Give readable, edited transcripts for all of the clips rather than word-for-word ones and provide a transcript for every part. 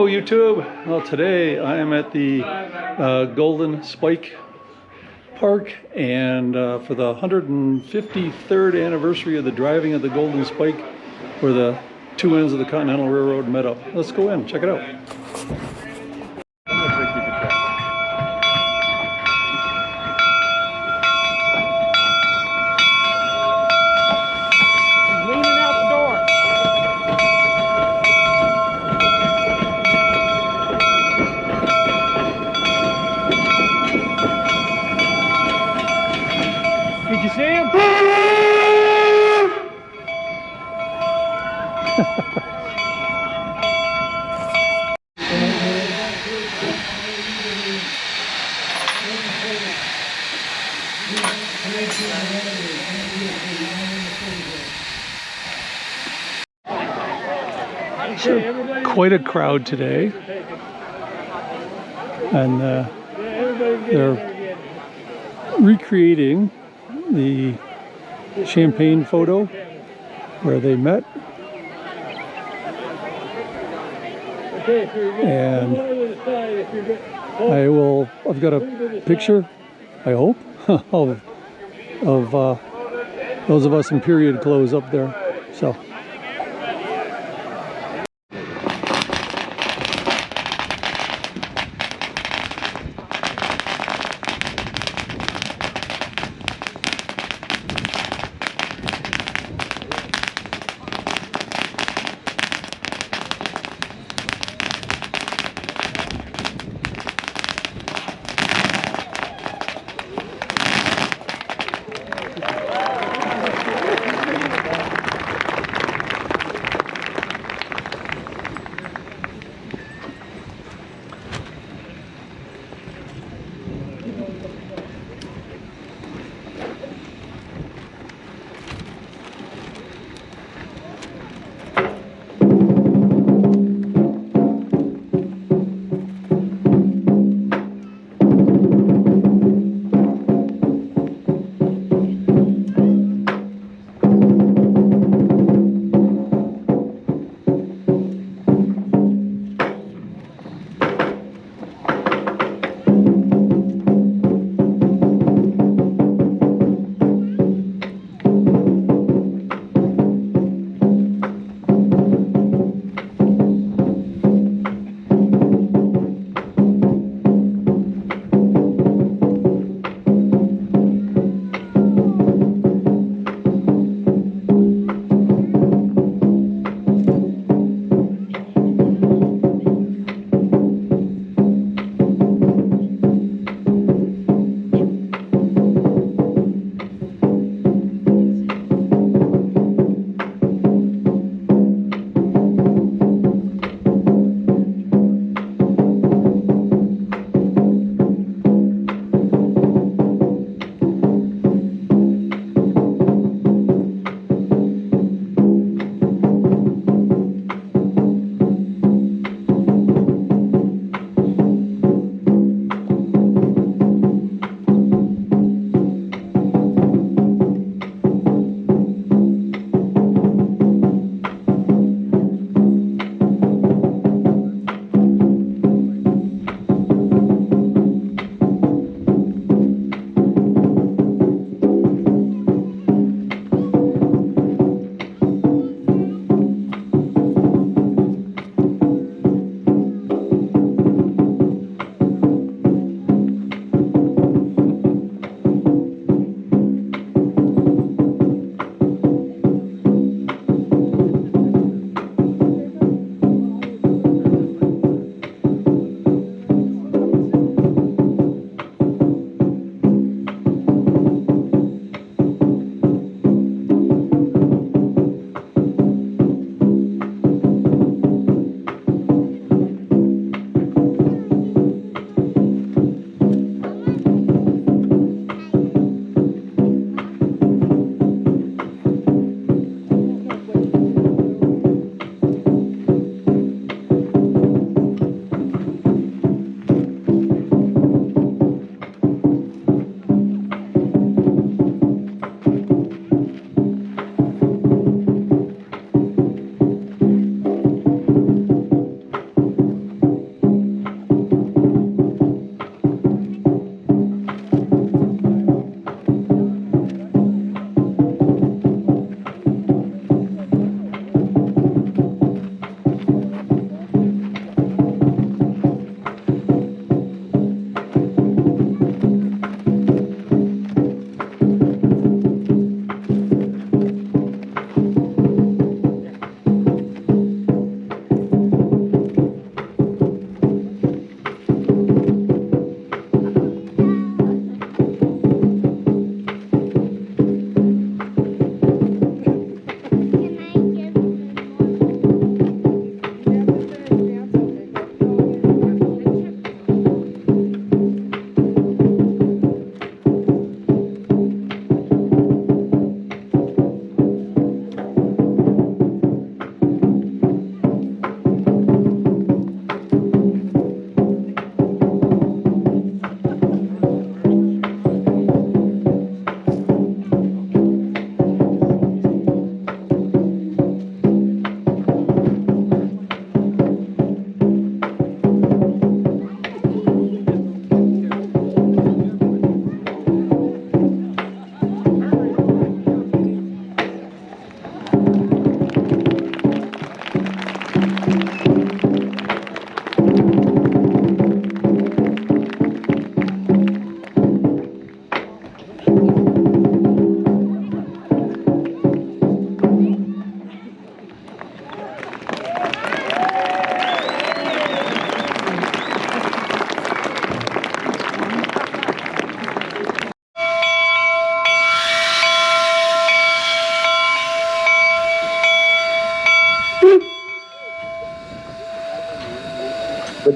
YouTube. Well, today I am at the Golden Spike Park, and for the 153rd anniversary of the driving of the Golden Spike, where the two ends of the Continental Railroad met up. Let's go in, check it out. Did you see him? Quite a crowd today, and they're recreating the champagne photo where they met, and I've got a picture, I hope, of those of us in period clothes up there. So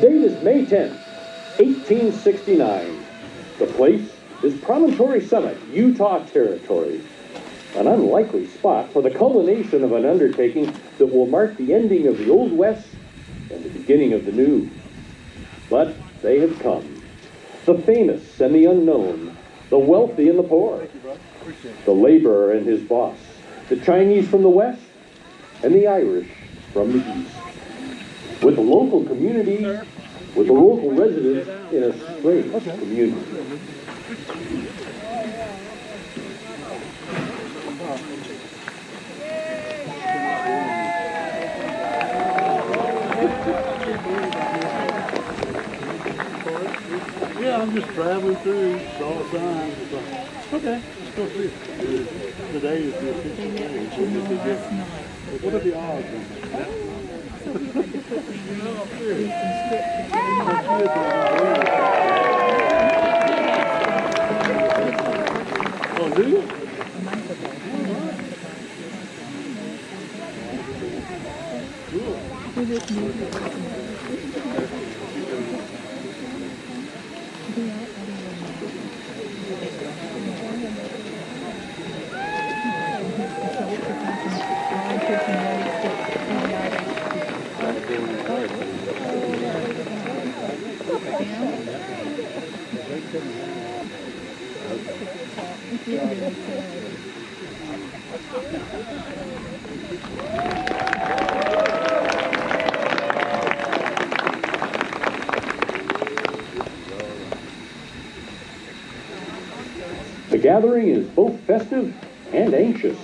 date is May 10th, 1869. The place is Promontory Summit, Utah Territory. An unlikely spot for the culmination of an undertaking that will mark the ending of the Old West and the beginning of the New. But they have come. The famous and the unknown, the wealthy and the poor, the laborer and his boss, the Chinese from the West, and the Irish from the East. With the local community, with the local residents in a strange community. Yeah, I'm just traveling through, saw a sign. Okay, let's go see it. Today is the official day. What are the odds on that? Oh, do you? The gathering is both festive and anxious,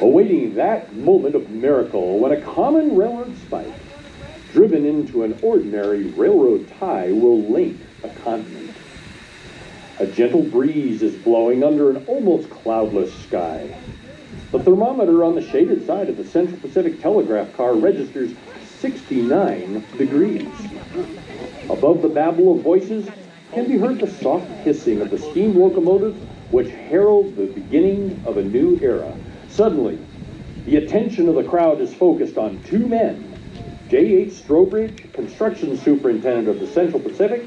awaiting that moment of miracle when a common railroad spike, driven into an ordinary railroad tie, will link a continent. A gentle breeze is blowing under an almost cloudless sky. The thermometer on the shaded side of the Central Pacific Telegraph car registers 69 degrees. Above the babble of voices can be heard the soft hissing of the steam locomotives which herald the beginning of a new era. Suddenly, the attention of the crowd is focused on two men, J.H. Strobridge, construction superintendent of the Central Pacific,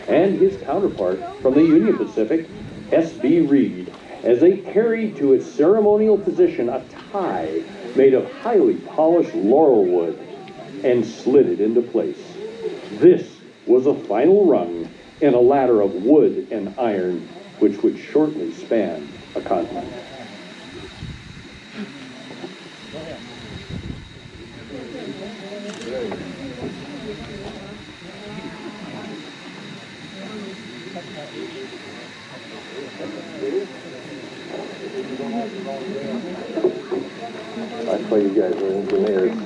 and his counterpart from the Union Pacific, S.B. Reed, as they carried to its ceremonial position a tie made of highly polished laurel wood and slid it into place. This was a final rung in a ladder of wood and iron which would shortly span a continent. I thought you guys were engineers.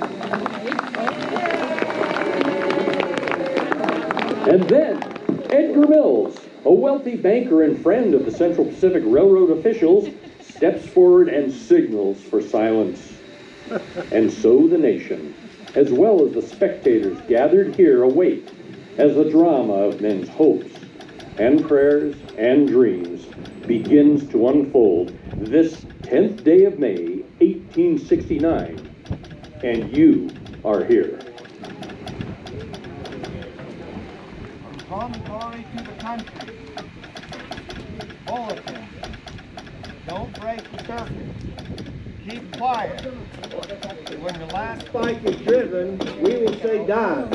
And then, Edgar Mills, a wealthy banker and friend of the Central Pacific Railroad officials, steps forward and signals for silence. And so the nation, as well as the spectators gathered here, await as the drama of men's hopes and prayers and dreams begins to unfold this 10th day of May, 1869. And you are here. From glory to the country. Bulletin. Don't break the circuit. Keep quiet. When the last spike is driven, we will say done.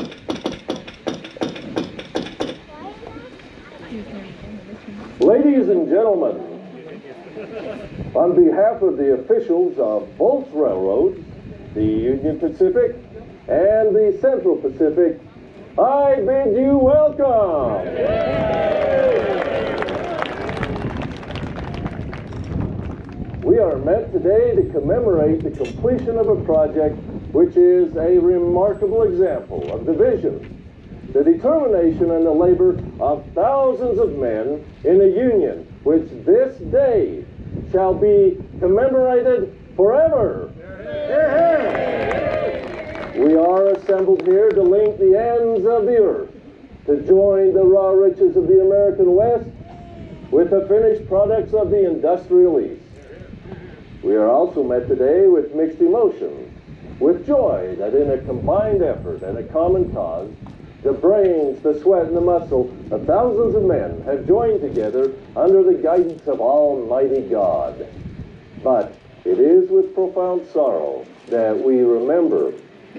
Ladies and gentlemen, on behalf of the officials of both railroads, the Union Pacific and the Central Pacific, I bid you welcome. We are met today to commemorate the completion of a project which is a remarkable example of the vision, the determination and the labor of thousands of men in a union which this day shall be commemorated forever. We are assembled here to link the ends of the earth, to join the raw riches of the American West with the finished products of the industrial East. We are also met today with mixed emotions, with joy that in a combined effort and a common cause, the brains, the sweat, and the muscle of thousands of men have joined together under the guidance of Almighty God. But it is with profound sorrow that we remember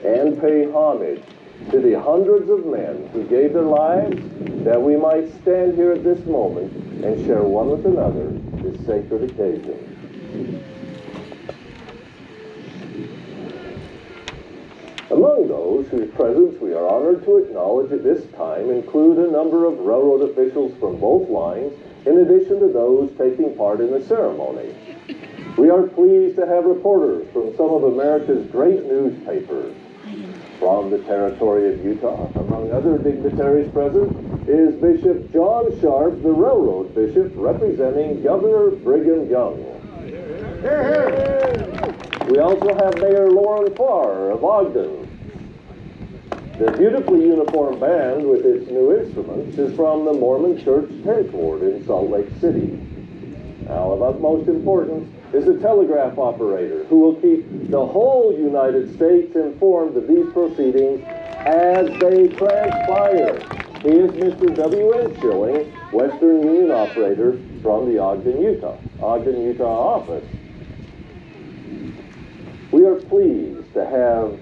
and pay homage to the hundreds of men who gave their lives that we might stand here at this moment and share one with another this sacred occasion. Among those whose presence we are honored to acknowledge at this time include a number of railroad officials from both lines, in addition to those taking part in the ceremony. We are pleased to have reporters from some of America's great newspapers. From the territory of Utah, among other dignitaries present, is Bishop John Sharp, the railroad bishop, representing Governor Brigham Young. We also have Mayor Lauren Farr of Ogden. The beautifully uniformed band with its new instruments is from the Mormon Church Tent Ward in Salt Lake City. Now, of utmost importance is a telegraph operator who will keep the whole United States informed of these proceedings as they transpire. He is Mr. W.N. Schilling, Western Union operator from the Ogden, Utah office. We are pleased to have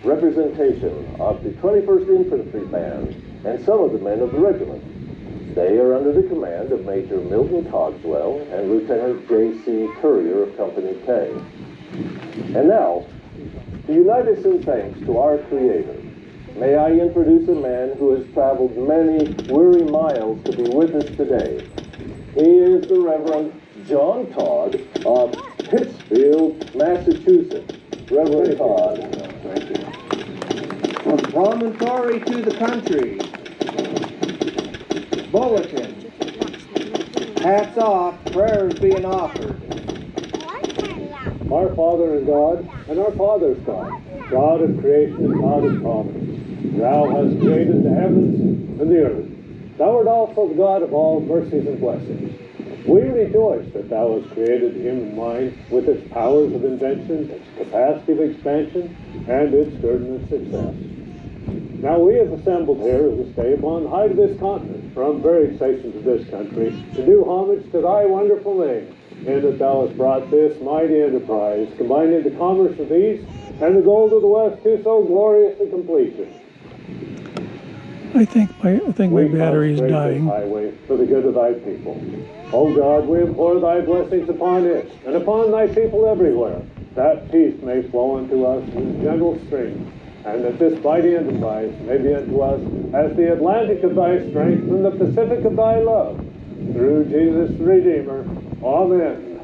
representation of the 21st Infantry Band and some of the men of the regiment. They are under the command of Major Milton Cogswell and Lieutenant J.C. Currier of Company K. And now, to unite us in thanks to our Creator, may I introduce a man who has traveled many weary miles to be with us today. He is the Reverend John Todd of Pittsfield, Massachusetts. Reverend Todd. Thank you. From promontory to the country. Bulletin. Hats off, prayers being offered. Our Father in God, and our Father's God, God of creation and God of providence. Thou hast created the heavens and the earth. Thou art also the God of all mercies and blessings. We rejoice that thou hast created the human mind with its powers of invention, its capacity of expansion, and its certain of success. Now we have assembled here this day upon high to this continent, from various sections of this country, to do homage to thy wonderful name, in that thou hast brought this mighty enterprise, combining the commerce of the East and the gold of the West, to so glorious a completion. I think my battery is dying. Highway for the good of thy people. O God, we implore thy blessings upon it and upon thy people everywhere, that peace may flow unto us in gentle streams, and that this mighty enterprise may be unto us as the Atlantic of thy strength and the Pacific of thy love. Through Jesus the Redeemer. Amen.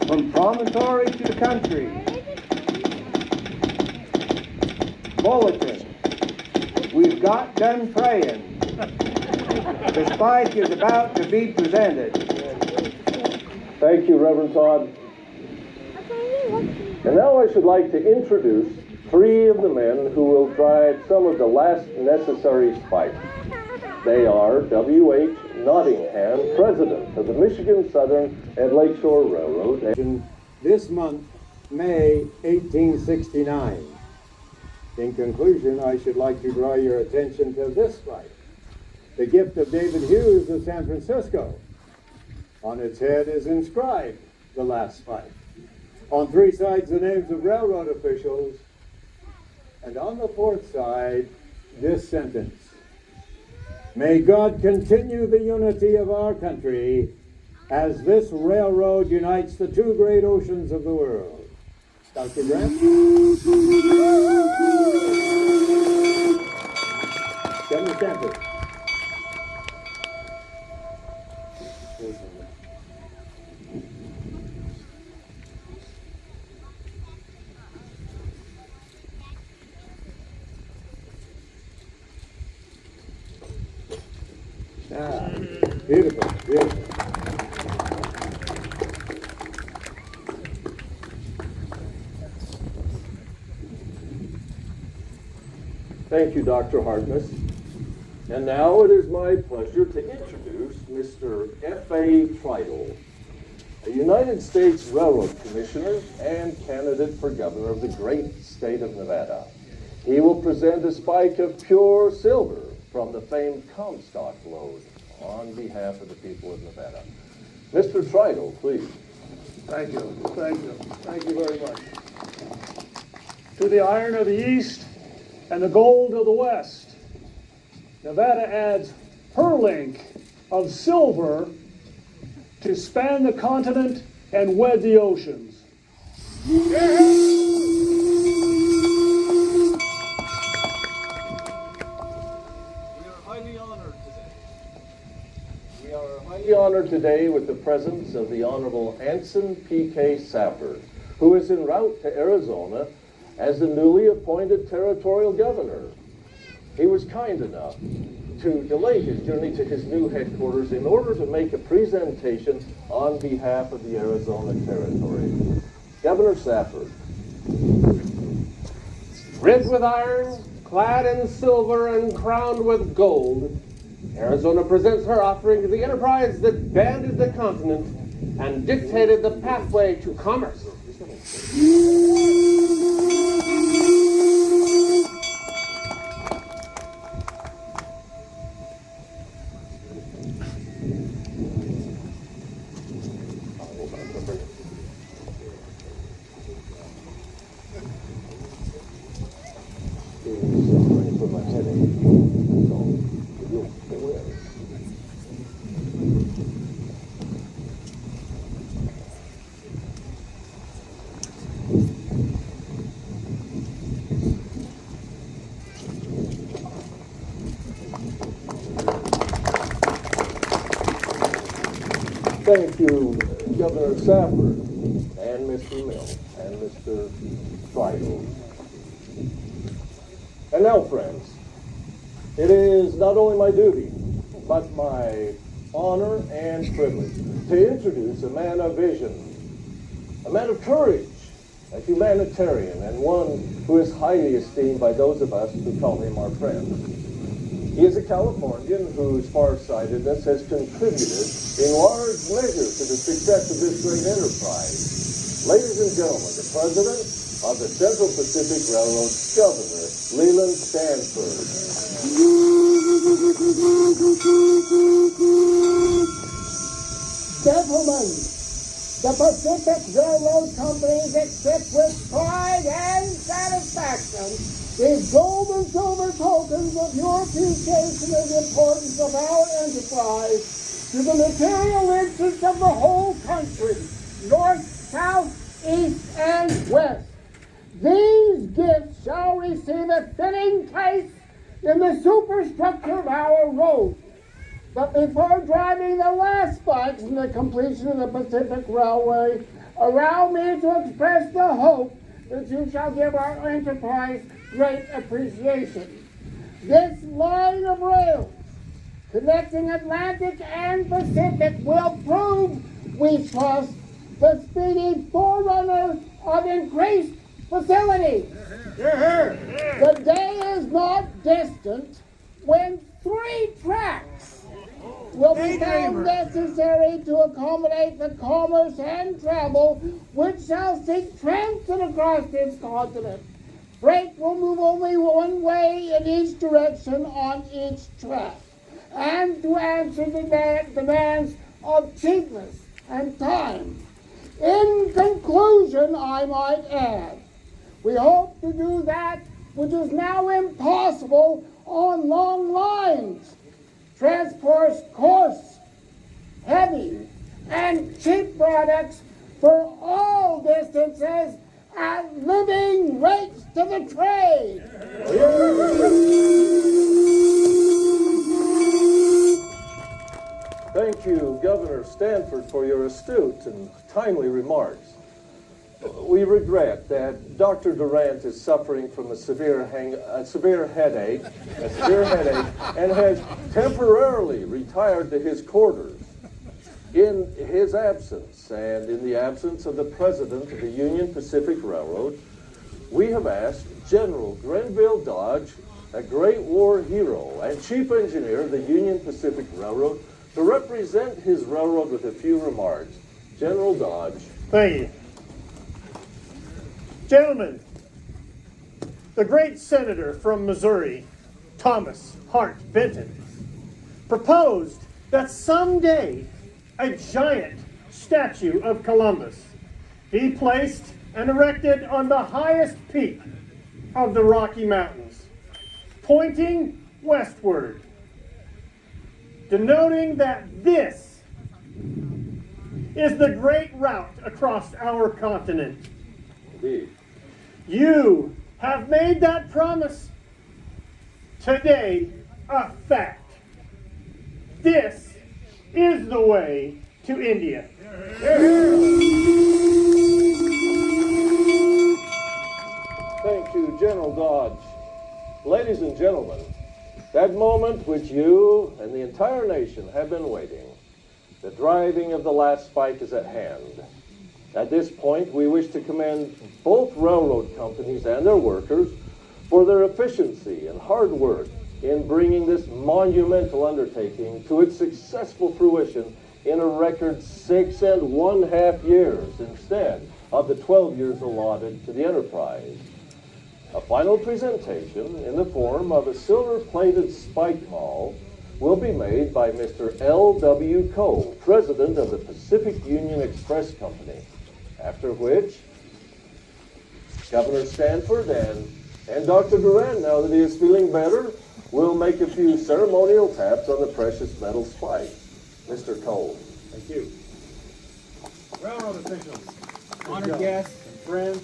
From promontory to the country. Bulletin. We've got done praying. The spike is about to be presented. Thank you, Reverend Todd. And now I should like to introduce three of the men who will drive some of the last necessary spikes. They are W.H. Nottingham, President of the Michigan Southern and Lakeshore Railroad. This month, May 1869. In conclusion, I should like to draw your attention to this spike, the gift of David Hughes of San Francisco. On its head is inscribed the last spike. On three sides, the names of railroad officials, and on the fourth side, this sentence: may God continue the unity of our country as this railroad unites the two great oceans of the world. Dr. Grant? Governor Stanford. Beautiful, beautiful. Thank you, Dr. Harkness. And now it is my pleasure to introduce Mr. F.A. Friedel. a United States Railroad Commissioner and candidate for governor of the great state of Nevada. He will present a spike of pure silver from the famed Comstock lode on behalf of the people of Nevada. Mr. Tridle, please. Thank you. Thank you very much. To the iron of the east and the gold of the west, Nevada adds her link of silver to span the continent and wed the oceans. We are highly honored today with the presence of the Honorable Anson P.K. Safford, who is en route to Arizona as the newly appointed territorial governor. He was kind enough to delay his journey to his new headquarters in order to make a presentation on behalf of the Arizona Territory. Governor Safford. Ribbed with iron, clad in silver, and crowned with gold, Arizona presents her offering to the enterprise that banded the continent and dictated the pathway to commerce. Thank you, Governor Safford, and Mr. Mill, and Mr. Tridle. And now, friends, it is not only my duty, but my honor and privilege to introduce a man of vision, a man of courage, a humanitarian, and one who is highly esteemed by those of us who call him our friend. He is a Californian whose farsightedness has contributed in large measure to the success of this great enterprise. Ladies and gentlemen, the President of the Central Pacific Railroad, Governor Leland Stanford. Gentlemen, the Pacific Railroad companies accept with pride and satisfaction these gold and silver tokens of your appreciation of the importance of our enterprise to the material interests of the whole country, north, south, east, and west. These gifts shall receive a fitting place in the superstructure of our road. But before driving the last spikes in the completion of the Pacific Railway, allow me to express the hope that you shall give our enterprise great appreciation. This line of rails connecting Atlantic and Pacific will prove, we trust, the speedy forerunner of increased facility. The day is not distant when 3 tracks will be found necessary to accommodate the commerce and travel which shall seek transit across this continent. Freight will move only one way in each direction on each track, and to answer the demands of cheapness and time. In conclusion, I might add, we hope to do that which is now impossible on long lines. Transport coarse, heavy, and cheap products for all distances at living rates to the trade. Thank you, Governor Stanford, for your astute and timely remarks. We regret that Dr. Durant is suffering from a severe headache, and has temporarily retired to his quarters. In his absence, and in the absence of the President of the Union Pacific Railroad, we have asked General Grenville Dodge, a Great War hero and chief engineer of the Union Pacific Railroad, to represent his railroad with a few remarks. General Dodge. Thank you. Gentlemen, the great senator from Missouri, Thomas Hart Benton, proposed that someday a giant statue of Columbus be placed and erected on the highest peak of the Rocky Mountains, pointing westward, denoting that this is the great route across our continent. Indeed. You have made that promise today a fact. This is the way to India. Thank you, General Dodge. Ladies and gentlemen, that moment which you and the entire nation have been waiting, the driving of the last spike, is at hand. At this point, we wish to commend both railroad companies and their workers for their efficiency and hard work in bringing this monumental undertaking to its successful fruition in a record 6½ years instead of the 12 years allotted to the enterprise. A final presentation in the form of a silver-plated spike maul will be made by Mr. L.W. Cole, President of the Pacific Union Express Company, after which Governor Stanford and Dr. Duran, now that he is feeling better, will make a few ceremonial taps on the precious metal spike. Mr. Cole. Thank you. Railroad officials, honored guests, and friends,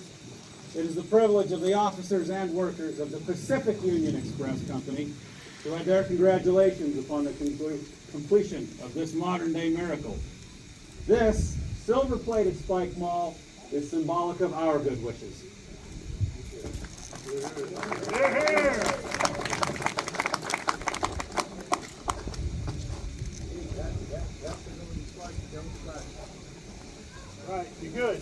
it is the privilege of the officers and workers of the Pacific Union Express Company to add their congratulations upon the completion of this modern-day miracle. This silver-plated spike maul is symbolic of our good wishes. All right, you good?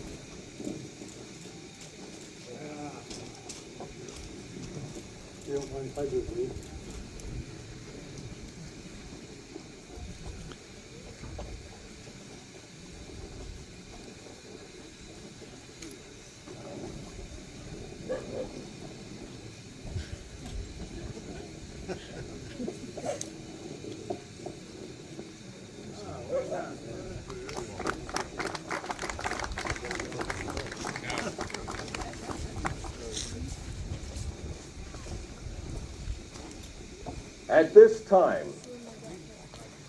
At this time,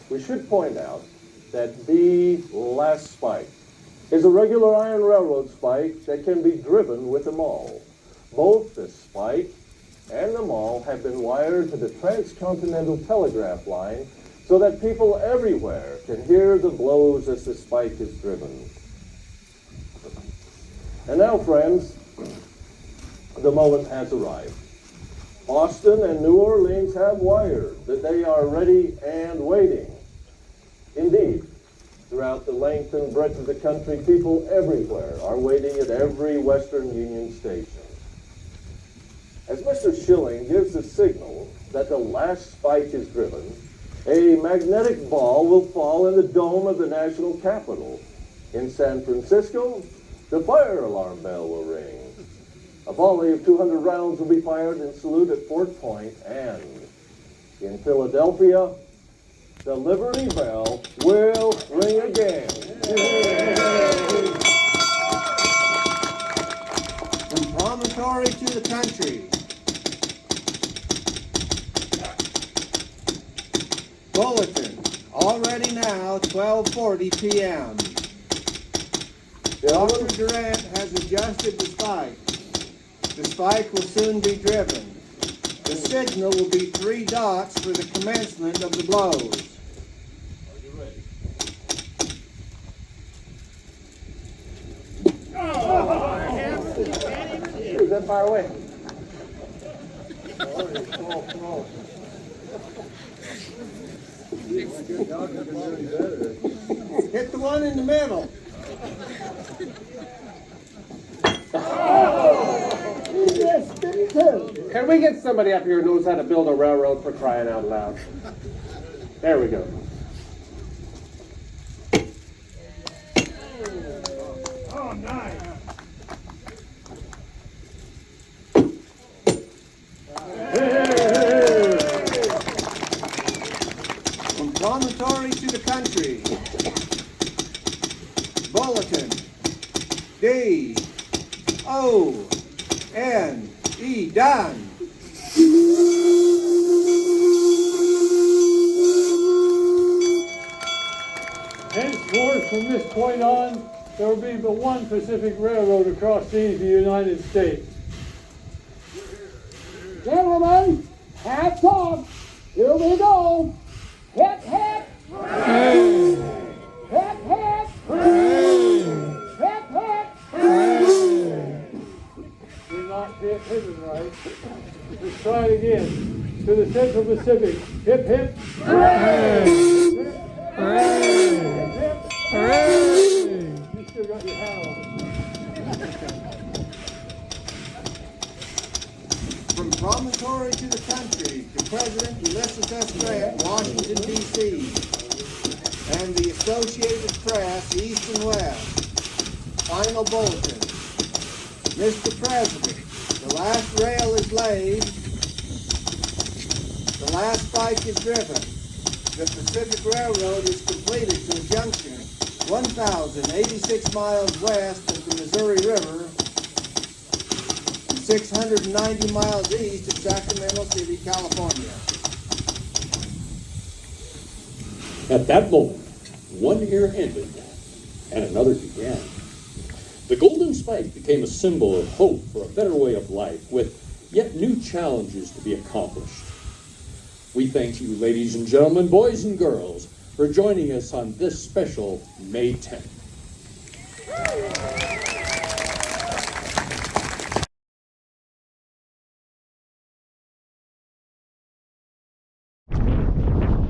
we should point out that the last spike is a regular iron railroad spike that can be driven with a maul. Both the spike and the maul have been wired to the transcontinental telegraph line so that people everywhere can hear the blows as the spike is driven. And now, friends, the moment has arrived. Boston and New Orleans have wired that they are ready and waiting. Indeed, throughout the length and breadth of the country, people everywhere are waiting at every Western Union station. As Mr. Schilling gives the signal that the last spike is driven, a magnetic ball will fall in the dome of the national Capitol. In San Francisco, the fire alarm bell will ring. A volley of 200 rounds will be fired in salute at Fort Point, and in Philadelphia, the Liberty Bell will ring again. From promontory to the country. Bulletin, already now 12:40 p.m. Dr. Durant has adjusted the spike. The spike will soon be driven. The signal will be 3 dots for the commencement of the blows. Are you ready? It was that far away. Hit the one in the middle. Can we get somebody up here who knows how to build a railroad, for crying out loud? There we go. Oh, nice. From promontory to the country. Bulletin. D-O-N-E. Done. Henceforth, from this point on, there will be but one Pacific Railroad across the United States. Gentlemen, hats off. Here we go. Hip, hip. Hooray. Hip, hip. Hooray. Hip, hip. Hooray. You're not hit hitting right. Let's try it again. To the Central Pacific. Hip, hip. Hooray. Hooray. Hip, hip. Hooray. You still got your hat on. From promontory to the country, to President Ulysses S. Grant, Washington, D.C., and the Associated Press, East and West. Final bulletin. Mr. President, the last rail is laid, the last spike is driven. The Pacific Railroad is completed to a junction 1,086 miles west of the Missouri River, 690 miles east of Sacramento City, California. At that moment, one era ended and another began. The Golden Spike became a symbol of hope for a better way of life, with yet new challenges to be accomplished. We thank you, ladies and gentlemen, boys and girls, for joining us on this special May 10th.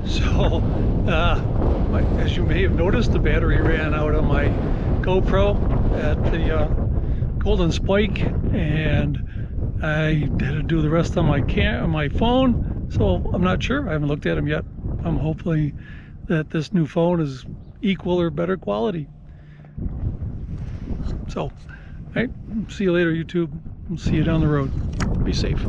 So, as you may have noticed, the battery ran out on my GoPro at the Golden Spike, and I had to do the rest on my phone. So I'm not sure. I haven't looked at them yet. I'm hoping that this new phone is equal or better quality. So, all right. See you later, YouTube. We'll see you down the road. Be safe.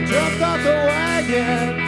Jumped off the wagon.